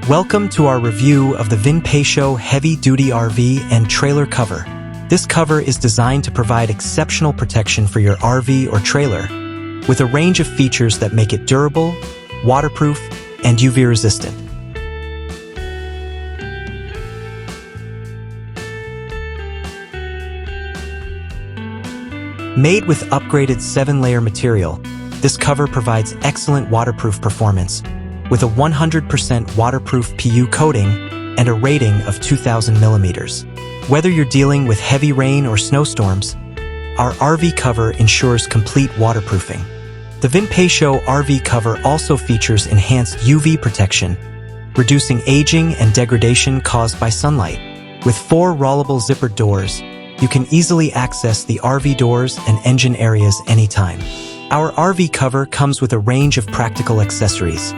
Welcome to our review of the VINPATio heavy-duty RV and trailer cover. This cover is designed to provide exceptional protection for your RV or trailer, with a range of features that make it durable, waterproof, and UV-resistant. Made with upgraded 7-layer material, this cover provides excellent waterproof performance, with a 100% waterproof PU coating and a rating of 2,000 millimeters. Whether you're dealing with heavy rain or snowstorms, our RV cover ensures complete waterproofing. The VINPATio RV cover also features enhanced UV protection, reducing aging and degradation caused by sunlight. With 4 rollable zippered doors, you can easily access the RV doors and engine areas anytime. Our RV cover comes with a range of practical accessories,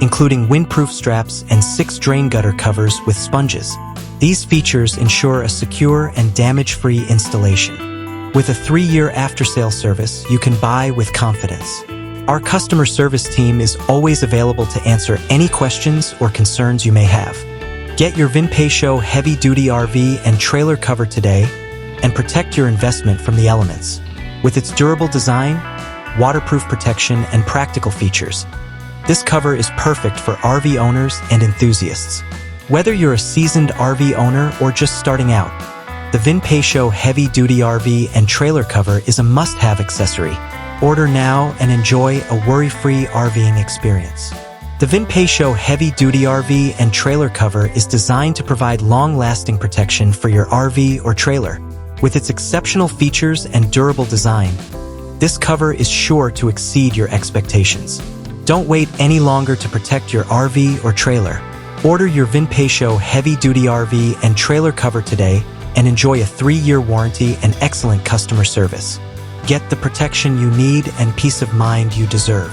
including windproof straps and 6 drain gutter covers with sponges. These features ensure a secure and damage-free installation. With a 3-year after-sale service you can buy with confidence. Our customer service team is always available to answer any questions or concerns you may have. Get your VINPATio heavy-duty RV and trailer cover today and protect your investment from the elements. With its durable design, waterproof protection, and practical features, this cover is perfect for RV owners and enthusiasts. Whether you're a seasoned RV owner or just starting out, the VINPATio heavy-duty RV and trailer cover is a must-have accessory. Order now and enjoy a worry-free RVing experience. The VINPATio heavy-duty RV and trailer cover is designed to provide long-lasting protection for your RV or trailer. With its exceptional features and durable design, this cover is sure to exceed your expectations. Don't wait any longer to protect your RV or trailer. Order your VINPATio heavy-duty RV and trailer cover today and enjoy a 3-year warranty and excellent customer service. Get the protection you need and peace of mind you deserve.